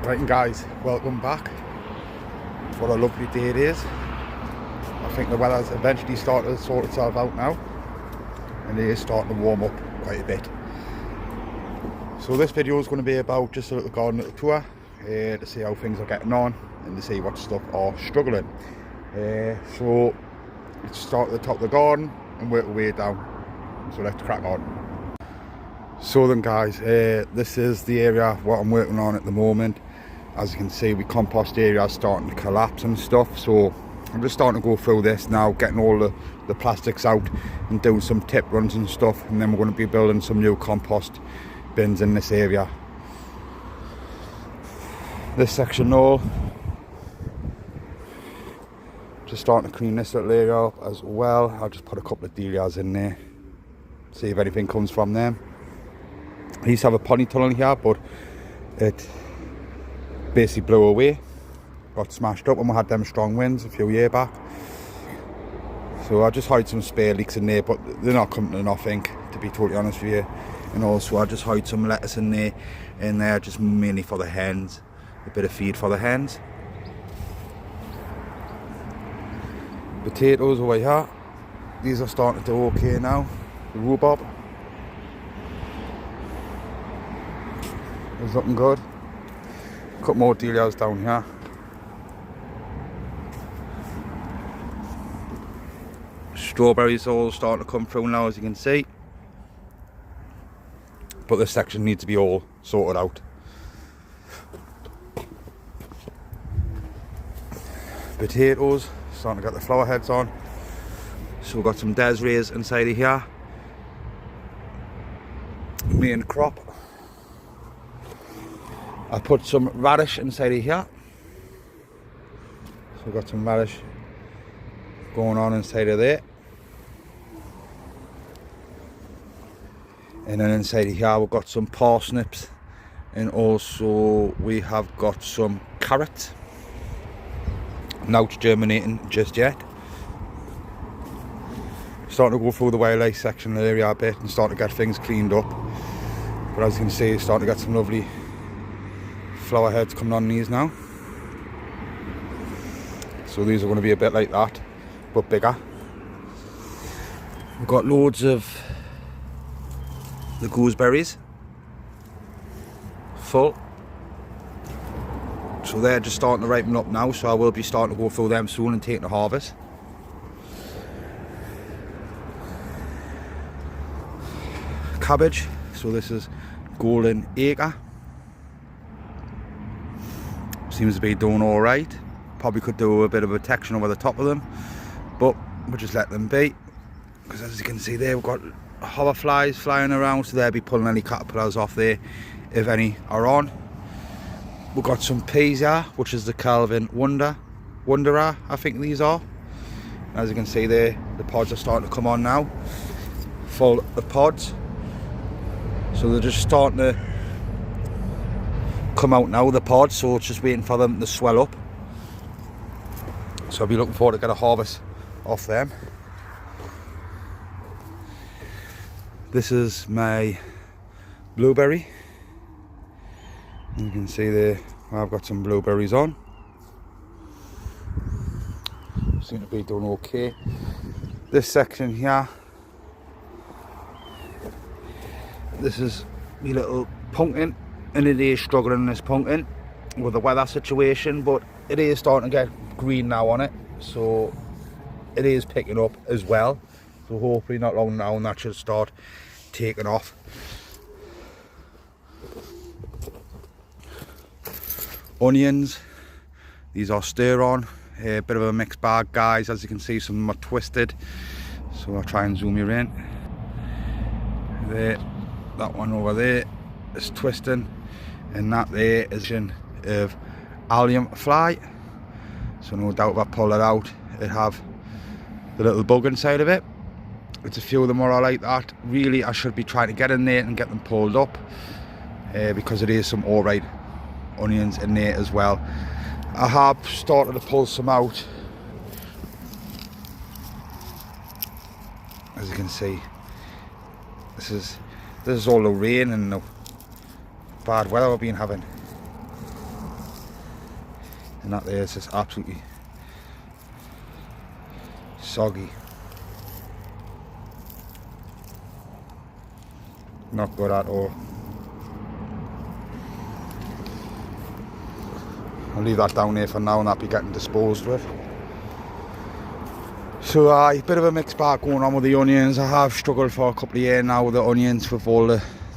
Right, and guys, welcome back. What a lovely day it is. I think the weather's eventually started to sort itself out now, and it is starting to warm up quite a bit. So this video is going to be about just a little garden little tour to see how things are getting on and to see what stuff are struggling. So let's start at the top of the garden and work our way down. So let's crack on. So then guys, this is the area what I'm working on at the moment. As you can see, the compost area is starting to collapse and stuff, so I'm just starting to go through this now, getting all the plastics out and doing some tip runs and stuff, and then we're going to be building some new compost bins in this area. This section all, just starting to clean this little area up as well. I'll just put a couple of dahlias in there, see if anything comes from them. I used to have a pony tunnel here, but it basically blew away, got smashed up when we had them strong winds a few years back. So I just hide some spare leeks in there, but they're not coming to nothing, to be totally honest with you. And also I just hide some lettuce in there, just mainly for the hens, a bit of feed for the hens. Potatoes over here, these are starting to do okay now. The rhubarb is looking good. Couple more dahlias down here. Strawberries all starting to come through now, as you can see. But this section needs to be all sorted out. Potatoes, starting to get the flower heads on. So we've got some Desirées inside of here. Main crop. I put some radish inside of here. So we've got some radish going on inside of there. And then inside of here we've got some parsnips, and also we have got some carrot. Not germinating just yet. Starting to go through the wildlife section of the area a bit and starting to get things cleaned up. But as you can see, starting to get some lovely flower heads coming on these now. So these are going to be a bit like that, but bigger. We've got loads of the gooseberries full, so they're just starting to ripen up now, so I will be starting to go through them soon and taking the harvest. Cabbage, so this is Golden Acre. Seems to be doing all right. Probably could do a bit of protection over the top of them, but we'll just let them be, because as you can see there, we've got hoverflies flying around, so they'll be pulling any caterpillars off there if any are on. We've got some peas here, which is the Calvin Wanderer, I think these are. As you can see there, the pods are starting to come on now, full of pods. So they're just starting to come out now, the pods, so it's just waiting for them to swell up. So I'll be looking forward to get a harvest off them. This is my blueberry. You can see there, I've got some blueberries on. Seem to be doing okay. This section here, this is my little pumpkin, and it is struggling, this pumpkin, with the weather situation, but it is starting to get green now on it, so it is picking up as well. So hopefully not long now and that should start taking off. Onions, these are stir on, a bit of a mixed bag guys. As you can see, some are twisted, so I'll try and zoom you in. There, that one over there is twisting, and that there is of allium fly. So no doubt if I pull it out, it have the little bug inside of it. It's a few of them are all like that. Really, I should be trying to get in there and get them pulled up, because it is some alright onions in there as well. I have started to pull some out, as you can see. This is all the rain and the bad weather we've been having. And that there is just absolutely soggy. Not good at all. I'll leave that down here for now and that'll be getting disposed with. So a bit of a mixed bag going on with the onions. I have struggled for a couple of years now with the onions with all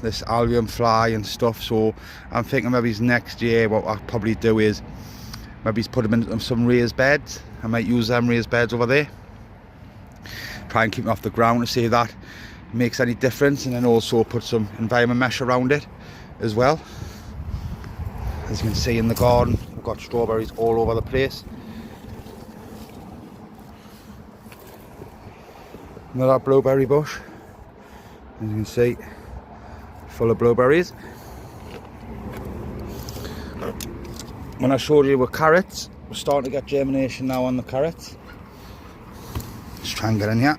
this allium fly and stuff, so I'm thinking maybe next year what I'll probably do is maybe put them in some raised beds. I might use them raised beds over there, try and keep them off the ground to see if that makes any difference, and then also put some environment mesh around it as well. As you can see in the garden, we've got strawberries all over the place. Another blueberry bush, as you can see, full of blueberries. When I showed you with carrots, we're starting to get germination now on the carrots. Let's try and get in here.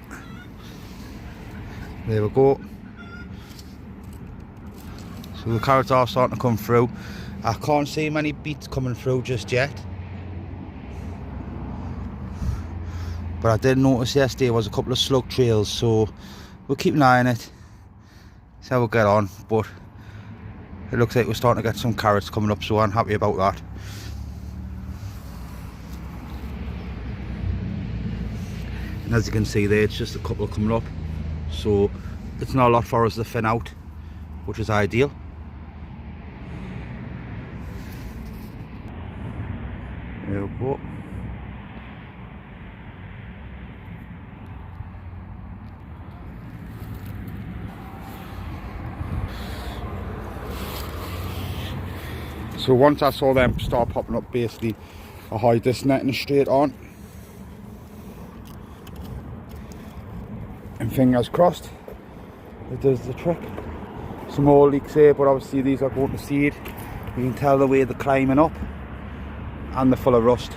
There we go. So the carrots are starting to come through. I can't see many beets coming through just yet. But I did notice yesterday was a couple of slug trails, so we'll keep an eye on it. See how we'll get on. But it looks like we're starting to get some carrots coming up, so I'm happy about that. And as you can see there, it's just a couple coming up, so it's not a lot for us to thin out, which is ideal. There we go. So once I saw them start popping up, basically I hide this netting straight on. And fingers crossed, it does the trick. Some more leeks here, but obviously these are going to seed. You can tell the way they're climbing up, and they're full of rust.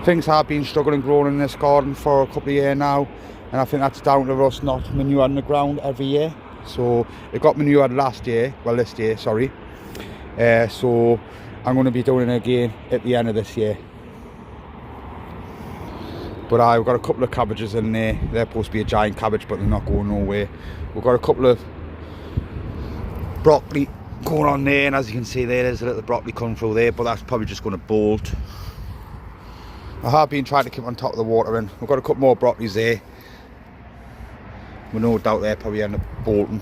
Things have been struggling growing in this garden for a couple of years now, and I think that's down to rust not manure on the ground every year. So it got manured last year, well this year, sorry. So I'm going to be doing it again at the end of this year. But I've got a couple of cabbages in there. They're supposed to be a giant cabbage, but they're not going nowhere. We've got a couple of broccoli going on there, and as you can see there's a little broccoli coming through there, but that's probably just going to bolt. I have been trying to keep on top of the water, and we've got a couple more broccolis there. With no doubt they'll probably end up bolting.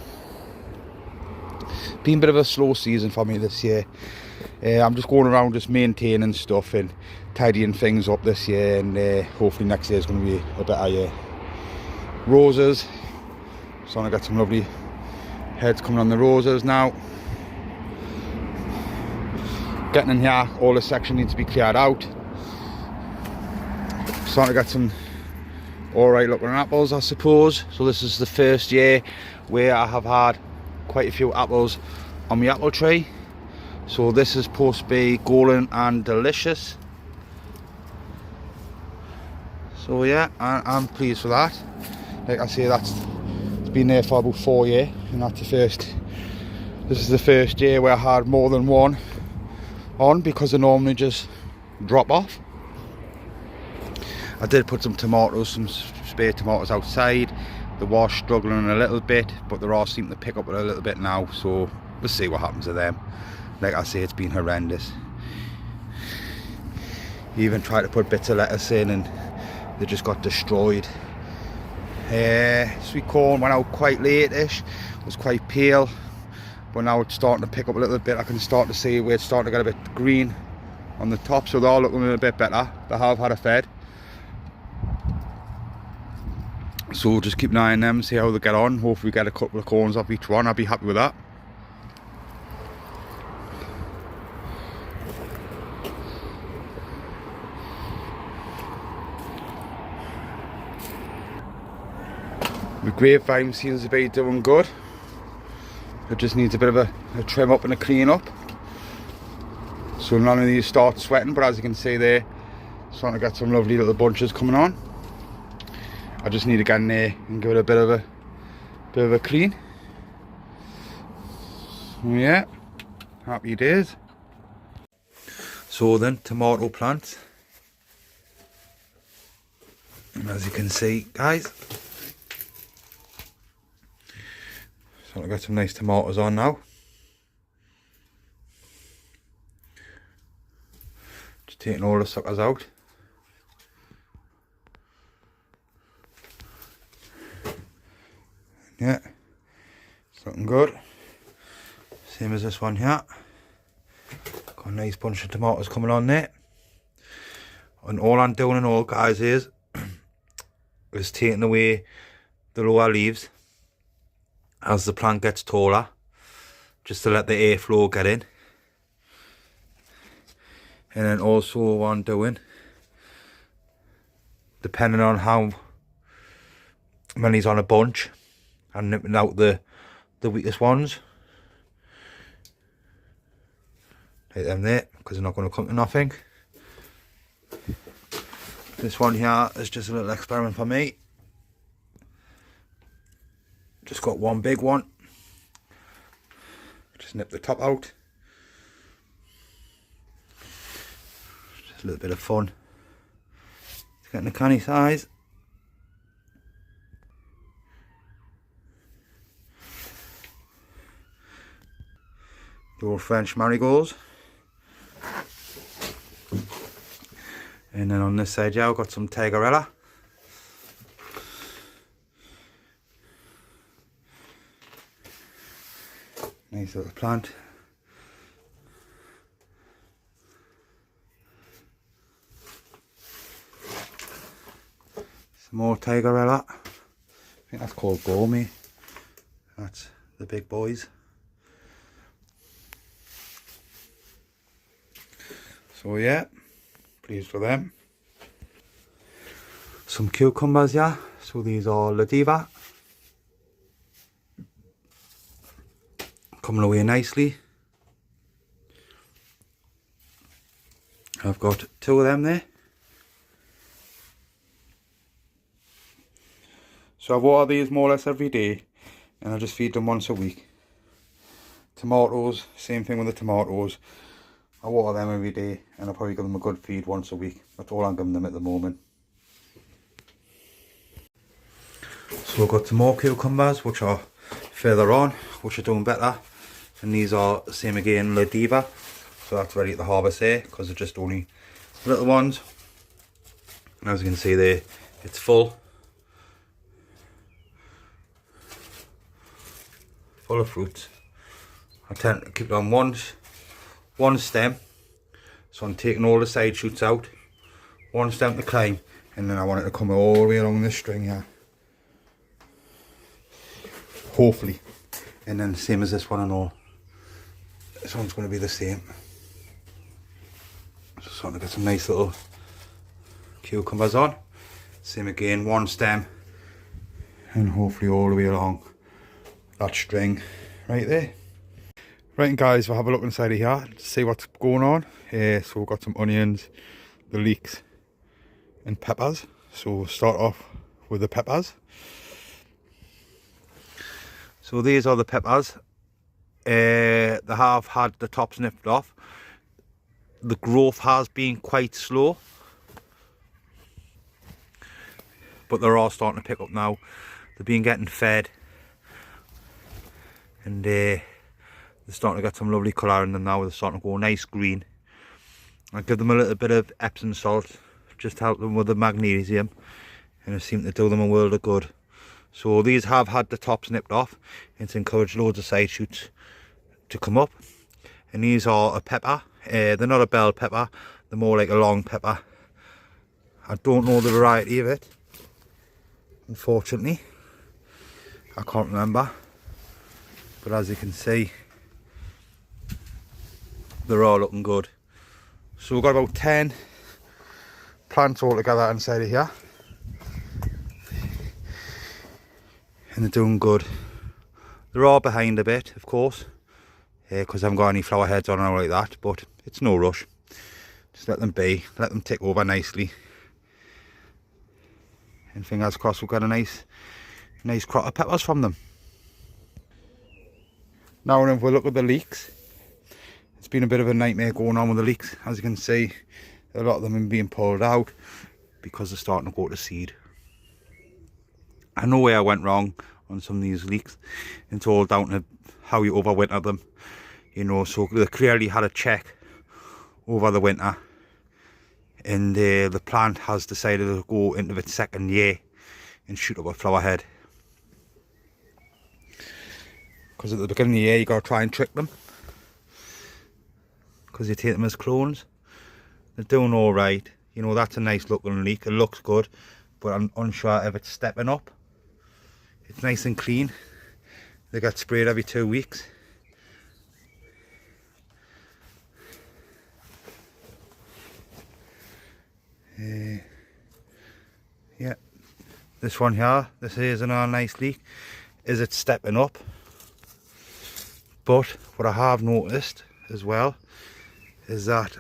Been a bit of a slow season for me this year. I'm just going around just maintaining stuff and tidying things up this year, and hopefully next year is going to be a better year. Roses, so I got some lovely heads coming on the roses now. Getting in here, all this section needs to be cleared out. Starting to get some alright looking apples, I suppose. So this is the first year where I have had quite a few apples on my apple tree. So this is supposed to be golden and delicious. So yeah, I'm pleased with that. Like I say, it's been there for about 4 years, and that's the first. This is the first year where I had more than one on, because they normally just drop off. I did put some tomatoes, some spare tomatoes outside. They were struggling a little bit, but they're all seeming to pick up a little bit now, so we'll see what happens to them. Like I say, it's been horrendous. Even tried to put bits of lettuce in and they just got destroyed. Sweet corn went out quite late-ish, it was quite pale, but now it's starting to pick up a little bit. I can start to see where it's starting to get a bit green on the top, so they're all looking a little bit better. They have had a fed. So we'll just keep an eye on them, see how they get on. Hopefully we get a couple of corns off each one. I'll be happy with that. The grapevine seems to be doing good. It just needs a bit of a trim up and a clean up, so none of these start sweating. But as you can see there, starting to get some lovely little bunches coming on. I just need to get in there and give it a bit of a clean. Yeah, happy days. So then, tomato plants. And as you can see, guys, so I've got some nice tomatoes on now. Just taking all the suckers out. Yeah, it's looking good. Same as this one here. Got a nice bunch of tomatoes coming on there. And all I'm doing and all, guys, is taking away the lower leaves as the plant gets taller, just to let the airflow get in. And then also what I'm doing, depending on how many's on a bunch, I'm nipping out the weakest ones, like them there, because they're not going to come to nothing. This one here is just a little experiment for me. Just got one big one. Just nip the top out. Just a little bit of fun. It's getting a canny size. The old French marigolds. And then on this side, yeah, I've got some Tigerella. Nice little plant. Some more Tigerella. I think that's called Gourmet. That's the big boys. So yeah, pleased with them. Some cucumbers, yeah. So these are La Diva. Coming away nicely. I've got 2 of them there. So I water these more or less every day, and I just feed them once a week. Tomatoes, same thing with the tomatoes. I water them every day, and I'll probably give them a good feed once a week. That's all I'm giving them at the moment. So I've got some more cucumbers, which are further on, which are doing better. And these are the same again, La Diva. So that's ready at the harvest there, because they're just only little ones. And as you can see there, it's full. Full of fruit. I tend to keep it on one stem. So I'm taking all the side shoots out. One stem to climb. And then I want it to come all the way along this string here. Hopefully. And then same as this one and all. This one's going to be the same. Just starting to get some nice little cucumbers on. Same again, one stem. And hopefully all the way along that string right there. Right, guys, we'll have a look inside of here to see what's going on. So we've got some onions, the leeks and peppers. So we'll start off with the peppers. So these are the peppers. They have had the tops nipped off. The growth has been quite slow, but they're all starting to pick up now. They've been getting fed, and they're starting to get some lovely colour in them now. They're starting to go nice green. I give them a little bit of Epsom salt just to help them with the magnesium, and it seemed to do them a world of good. So these have had the tops nipped off, and it's encouraged loads of side shoots to come up. And these are a pepper. They're not a bell pepper, they're more like a long pepper. I don't know the variety of it, unfortunately. I can't remember. But as you can see, they're all looking good. So we've got about 10 plants all together inside of here. And they're doing good. They're all behind a bit, of course, because I haven't got any flower heads on or like that, but it's no rush. Just let them be, let them tick over nicely. And fingers crossed we'll get a nice crop of peppers from them. Now if we look at the leeks, It's been a bit of a nightmare going on with the leeks. As you can see, a lot of them are being pulled out because they're starting to go to seed. I know where I went wrong on some of these leeks. It's all down to how you overwinter them, you know. So they clearly had a check over the winter, and the plant has decided to go into its second year and shoot up a flower head. Because at the beginning of the year you got to try and trick them, because you take them as clones. They're doing all right, you know. That's a nice looking leek, it looks good, but I'm unsure if it's stepping up. It's nice and clean. They get sprayed every 2 weeks. Yeah, this one here, this is another nice leek. Is it stepping up? But what I have noticed as well is that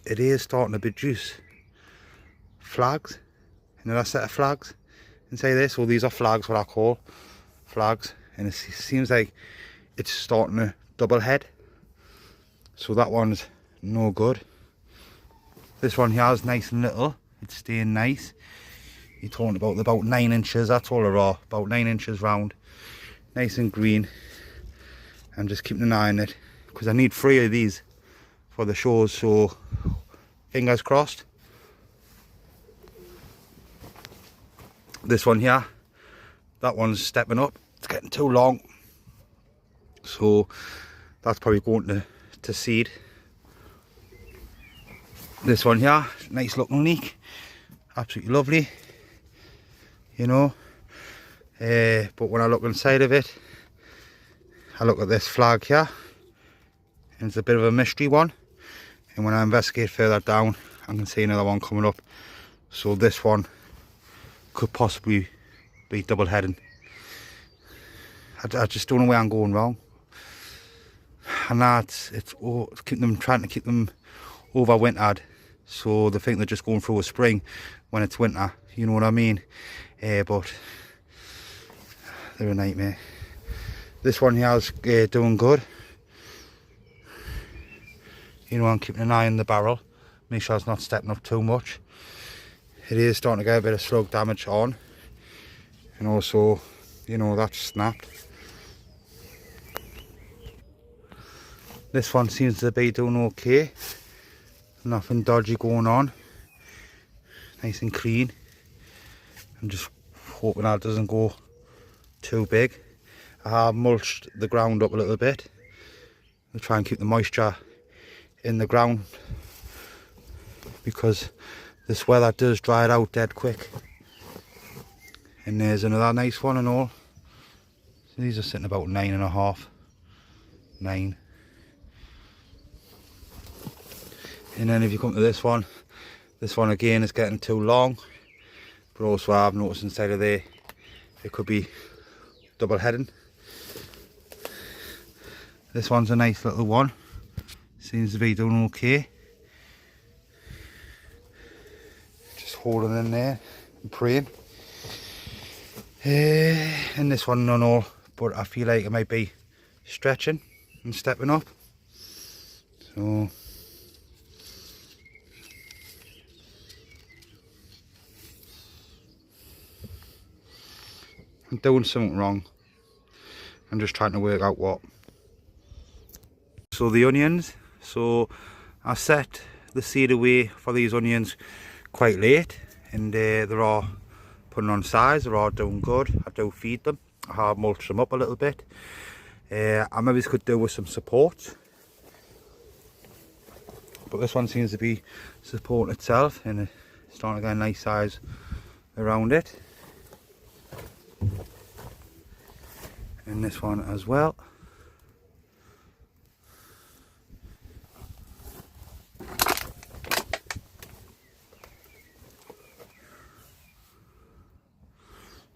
it is starting to produce flags. Another set of flags inside this. So these are flags, what I call flags, and it seems like it's starting to double head. So that one's no good. This one here is nice and little. It's staying nice. You're talking about 9 inches. That's all there are. About 9 inches round. Nice and green. I'm just keeping an eye on it because I need 3 of these for the shows. So fingers crossed. This one here, that one's stepping up. It's getting too long, so that's probably going to seed. This one here, nice looking leek, absolutely lovely, you know. But when I look inside of it, I look at this flag here, and it's a bit of a mystery one. And when I investigate further down, I can see another one coming up. So this one could possibly be double heading. I just don't know where I'm going wrong. And that's trying to keep them overwintered, so they think they're just going through a spring when it's winter, you know what I mean. But they're a nightmare. This one here is doing good. You know, I'm keeping an eye on the barrel, make sure it's not stepping up too much. It is starting to get a bit of slug damage on, and also, you know, that's snapped. This one seems to be doing okay. Nothing dodgy going on. Nice and clean. I'm just hoping that doesn't go too big. I have mulched the ground up a little bit to try and keep the moisture in the ground, because this weather does dry it out dead quick. And there's another nice one and all. So these are sitting about 9.5, 9. And then if you come to this one again is getting too long, but also I've noticed inside of there it could be double heading. This one's a nice little one, seems to be doing okay. Just holding in there and praying. And this one none all, but I feel like it might be stretching and stepping up. So I'm doing something wrong. I'm just trying to work out what. So the onions, so I set the seed away for these onions quite late, and they're all putting on size, they're all doing good. I do feed them, I have mulched them up a little bit. I maybe could do with some support, but this one seems to be supporting itself, and it's starting to get a nice size around it. And this one as well.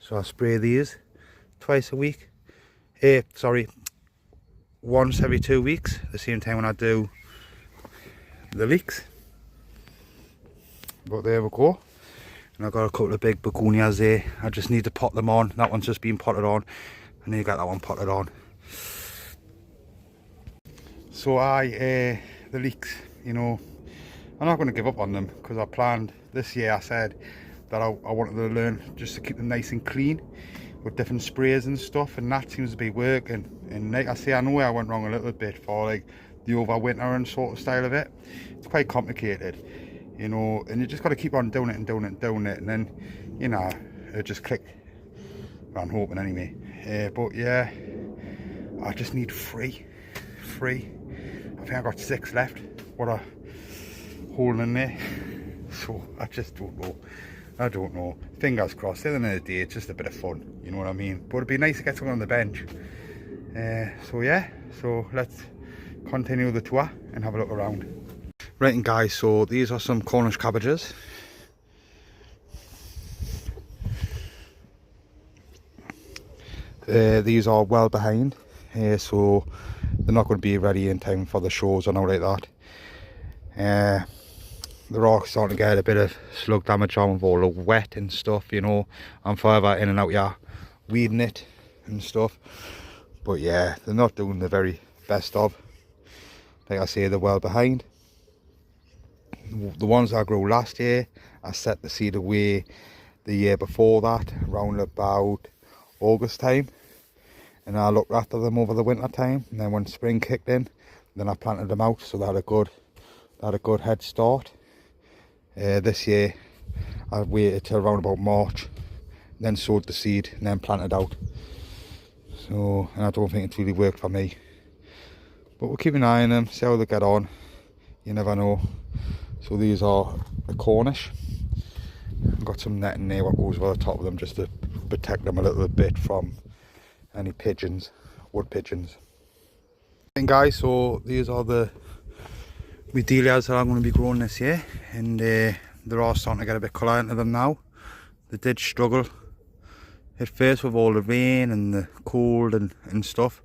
So I spray these twice a week. Once every 2 weeks, at the same time when I do the leeks. But there we go. And I've got a couple of big begonias there. I just need to pot them on. That one's just been potted on. I need to get that one potted on. So the leeks, you know, I'm not going to give up on them, because I planned this year, I said that I wanted to learn just to keep them nice and clean with different sprays and stuff, and that seems to be working. And like I say, I know I went wrong a little bit for like the overwintering sort of style of it. It's quite complicated, you know, and you just got to keep on doing it and doing it and doing it, and then, you know, it just clicked. I'm hoping anyway. But yeah, I just need three. I think I got 6 left. What a hole in there. So I just don't know. I don't know. Fingers crossed. At the end of the day, it's just a bit of fun. You know what I mean? But it'd be nice to get someone on the bench. So yeah. So let's continue the tour and have a look around. Right, and guys, so these are some Cornish cabbages. These are well behind, so they're not going to be ready in time for the shows or not like that. They're all starting to get a bit of slug damage on with all the wet and stuff, you know. I'm forever in and out here weeding it and stuff. But yeah, they're not doing the very best of. Like I say, they're well behind. The ones I grew last year, I set the seed away the year before that, around about August time. And I looked after them over the winter time. And then when spring kicked in, then I planted them out, so they had a good head start. This year I waited till around about March, then sowed the seed and then planted out. So, and I don't think it's really worked for me, but we'll keep an eye on them, see how they get on. You never know. So these are the Cornish. I've got some netting there what goes over the top of them just to protect them a little bit from any pigeons, wood pigeons. And guys, so these are the Wedelias that I'm going to be growing this year, and they're all starting to get a bit colour into them now. They did struggle at first with all the rain and the cold and stuff,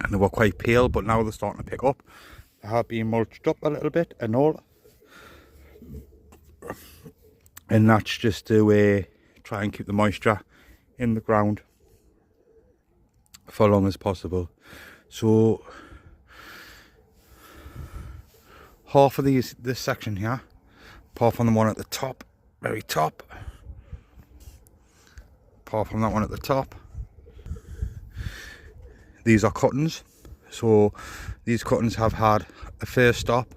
and they were quite pale, but now they're starting to pick up. They have been mulched up a little bit and all, and that's just to try and keep the moisture in the ground for as long as possible. So half of this section here, apart from the one at the top, very top, apart from that one at the top, these are cuttings. So these cuttings have had a first stop,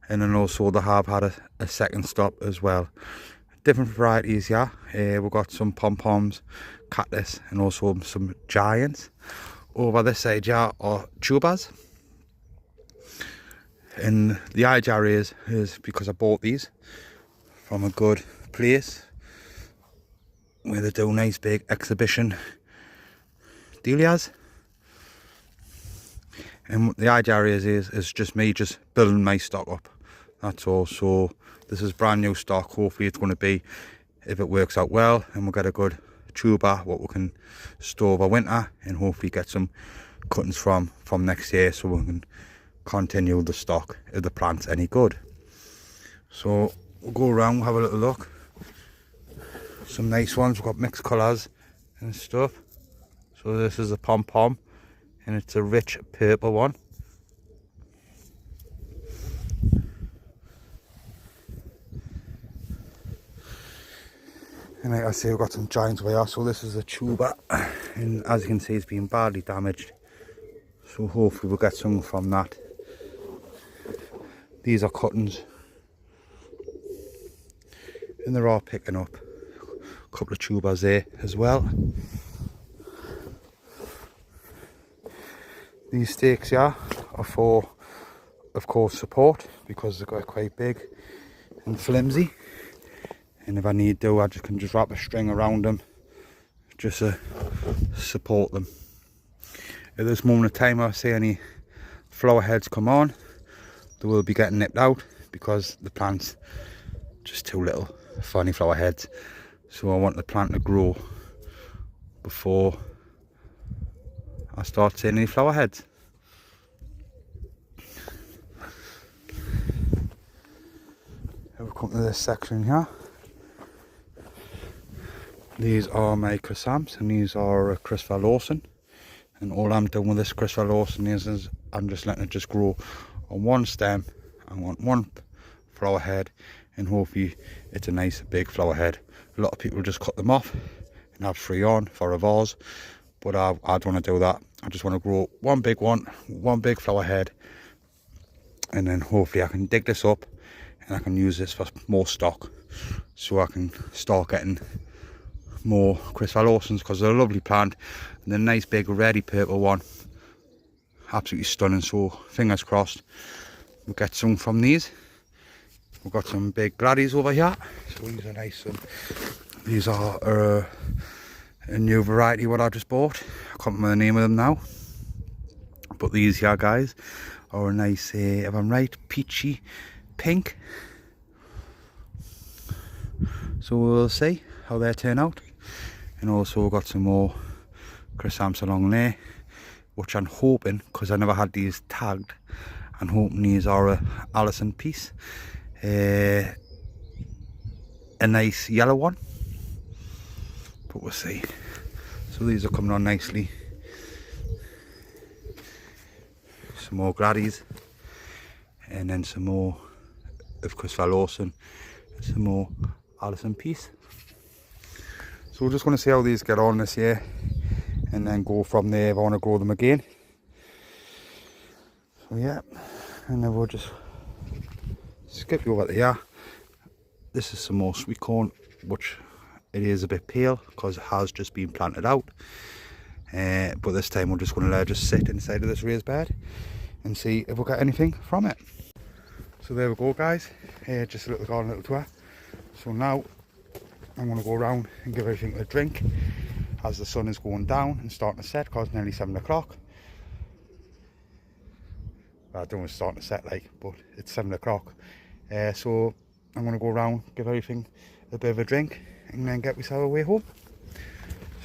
and then also they have had a second stop as well. Different varieties here. We've got some pom-poms, cactus, and also some giants. Over this side here are tubers. And the idea is because I bought these from a good place where they do nice big exhibition dahlias. And the idea is just me just building my stock up. That's all. So this is brand new stock. Hopefully it's going to be, if it works out well, and we'll get a good tuber what we can store over winter, and hopefully get some cuttings from next year, so we can continue the stock if the plant's any good. So we'll go around, we'll have a little look. Some nice ones, we've got mixed colours and stuff. So this is a pom-pom, and it's a rich purple one. And like I say, we've got some giants over here. So this is a tuber, and as you can see, it's been badly damaged. So hopefully we'll get some from that. These are cuttings, and they're all picking up. A couple of tubers there as well. These stakes here are for, of course, support, because they're quite big and flimsy. And if I need to, I can just wrap a string around them just to support them. At this moment of time, I see any flower heads come on, they will be getting nipped out, because the plant's just too little for any flower heads. So I want the plant to grow before I start seeing any flower heads. We've come to this section here. These are my chrysanthemums, and these are Christopher Lawson, And all I'm doing with this Christopher Lawson is I'm just letting it just grow on one stem. I want one flower head, and hopefully it's a nice big flower head. A lot of people just cut them off and have 3 on for a vase, but I don't want to do that. I just want to grow one big flower head, and then hopefully I can dig this up and I can use this for more stock, so I can start getting more Christopher Lawsons, because they're a lovely plant. And the nice big reddy purple one, absolutely stunning. So fingers crossed we'll get some from these. We've got some big gladdies over here, so these are nice. These are a new variety what I just bought. I can't remember the name of them now, but these here guys are a nice, if I'm right, peachy pink. So we'll see how they turn out. And also we've got some more chrysanthemums along there, which I'm hoping, because I never had these tagged, I'm hoping these are a Alison piece, a nice yellow one, but we'll see. So these are coming on nicely. Some more gladdies, and then some more of Christopher Lawson, and some more Alison piece. So we're just going to see how these get on this year, and then go from there if I want to grow them again. So yeah, and then we'll just skip over to here. This is some more sweet corn, which it is a bit pale because it has just been planted out. But this time we're just going to let it just sit inside of this raised bed and see if we'll get anything from it. So there we go guys, just a little garden, little tour. So now I'm going to go around and give everything a drink as the sun is going down and starting to set, because it's nearly 7 o'clock. Well, I don't know it's starting to set like, but it's 7 o'clock. So I'm going to go around, give everything a bit of a drink, and then get myself away home.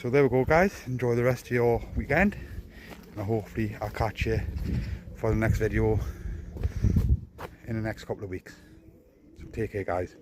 So there we go guys, enjoy the rest of your weekend, and hopefully I'll catch you for the next video in the next couple of weeks. So take care guys.